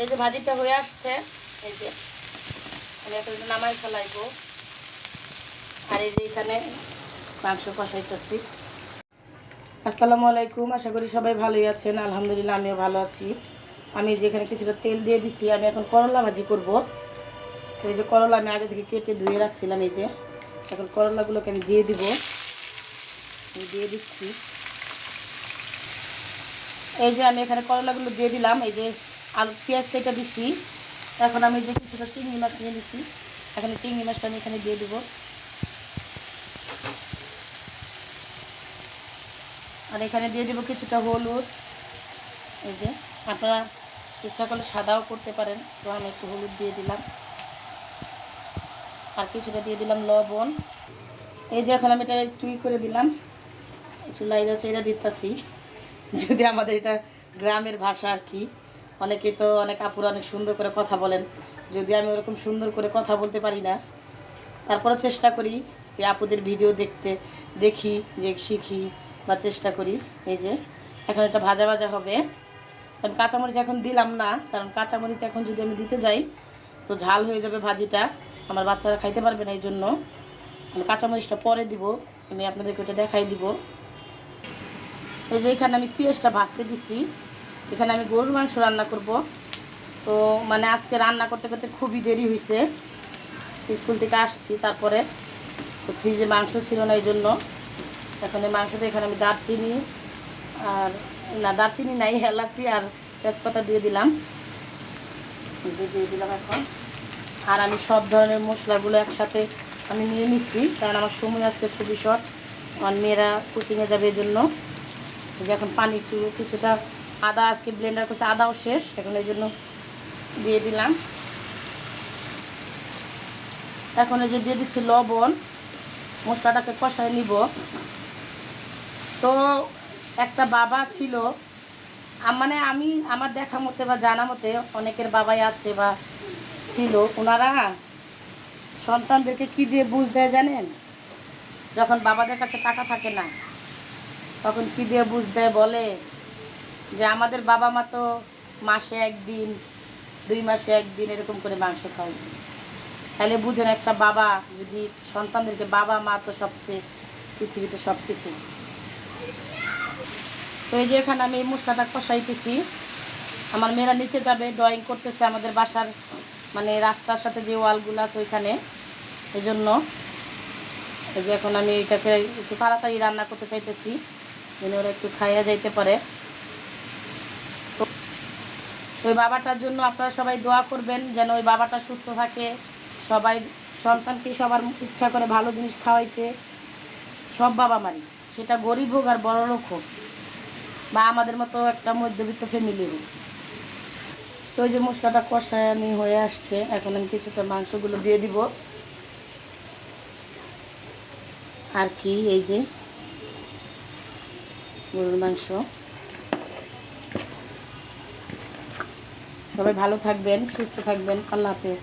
এই যে ভাজিটা হয়ে আসছে, এই যে আমি একটা নামাই ফেলাইবো। আর এই যে এখানে মাংস কষাইতেছি। আসসালামু আলাইকুম, আশা করি সবাই ভালোই আছেন। আলহামদুলিল্লাহ আমিও ভালো আছি। আমি যে এখানে কিছুটা তেল দিয়ে দিছি, আমি এখন করলা ভাজি করব। তো এই যে করলা আমি আগে থেকে কেটে ধুয়ে রাখছিলাম, এই যে এখন করলাগুলোকে আমি দিয়ে দিব। আমি দিয়ে দিচ্ছি। এই যে আমি এখানে করলাগুলো দিয়ে দিলাম, এই যে আলু পেঁয়াজ কেটে দিচ্ছি। এখন আমি যে কিছুটা চিংড়ি মাছ নিয়ে দিচ্ছি, এখানে চিংড়ি মাছটা আমি এখানে দিয়ে দিব। আর এখানে দিয়ে দিব কিছুটা হলুদ। এই যে আপনারা ইচ্ছা করলে সাদাও করতে পারেন, তো আমি একটু হলুদ দিয়ে দিলাম। আর কিছুটা দিয়ে দিলাম লবণ। এই যে এখন আমি এটা একটু করে দিলাম, একটু লাইরা চাইরা দিতেছি। যদি আমাদের এটা গ্রামের ভাষা আর কি, অনেকে তো অনেক আপুরা অনেক সুন্দর করে কথা বলেন, যদি আমি ওরকম সুন্দর করে কথা বলতে পারি না, তারপরে চেষ্টা করি এই আপুদের ভিডিও দেখি যে শিখি বা চেষ্টা করি। এই যে এখন এটা ভাজা ভাজা হবে। আমি কাঁচামরিচ এখন দিলাম না, কারণ কাঁচামরিচ এখন যদি আমি দিতে যাই তো ঝাল হয়ে যাবে ভাজিটা, আমার বাচ্চারা খাইতে পারবে না। এই জন্য আমি কাঁচামরিচটা পরে দিব, আমি আপনাদেরকে ওটা দেখাই দিব। এই যে এখানে আমি পেঁয়াজটা ভাজতে দিছি। এখানে আমি গরুর মাংস রান্না করব। তো মানে আজকে রান্না করতে করতে খুবই দেরি হয়েছে, স্কুল থেকে আসছি, তারপরে তো ফ্রিজে মাংস ছিল না, এই জন্য এখন এই মাংসটা এখানে আমি দারচিনি আর না দারচিনি নাই, এলাচি আর তেজপাতা দিয়ে দিলাম। দিয়ে দিলাম এখন। আর আমি সব ধরনের মশলাগুলো একসাথে আমি নিয়ে নিচ্ছি, কারণ আমার সময় আসতে খুবই শর্ট, আমার মেয়েরা কোচিংয়ে যাবে এই জন্য। যে এখন পানি একটু কিছুটা আদা আজকে ব্লেন্ডার করছে, আদাও শেষ, এখন এই জন্য দিয়ে দিলাম। এখন এই যে দিয়ে দিচ্ছি লবণ, মশলাটাকে কষায় নিব। তো একটা বাবা ছিল, মানে আমি আমার দেখা মতে বা জানা মতে অনেকের বাবাই আছে বা ছিল, ওনারা সন্তানদেরকে কি দিয়ে বুঝ দেয় জানেন? যখন বাবাদের কাছে টাকা থাকে না, তখন কি দিয়ে বুঝ দেয় বলে যে আমাদের বাবা মা তো মাসে একদিন 2 মাসে একদিন এরকম করে মাংস খায়। তাহলে বুঝেন একটা বাবা যদি সন্তানদেরকে, বাবা মা তো সবচেয়ে পৃথিবীতে সব কিছু। তো এই যে এখানে আমি এই মশলাটা কষাইতেছি। আমার মেয়েরা নিচে যাবে, ড্রয়িং করতেছে আমাদের বাসার মানে রাস্তার সাথে যে ওয়ালগুলো আছে ওইখানে, এই জন্য এই যে এখন আমি এটাকে একটু তাড়াতাড়ি রান্না করতে চাইতেছি, যেন ওরা একটু খাইয়া যাইতে পারে। তো ওই বাবাটার জন্য আপনারা সবাই দোয়া করবেন, যেন ওই বাবাটা সুস্থ থাকে। সবাই সন্তানকে সবার ইচ্ছা করে ভালো জিনিস খাওয়াইতে, সব বাবা মারি, সেটা গরিব হোক আর বড় লোক হোক বা আমাদের মতো একটা মধ্যবিত্ত ফ্যামিলি হোক। তো ওই যে মশলাটা কষানি হয়ে আসছে, এখন আমি কিছুটা মাংসগুলো দিয়ে দিব। আর কি এই যে গরুর মাংস। সবাই ভালো থাকবেন, সুস্থ থাকবেন। আল্লাহ হাফেজ।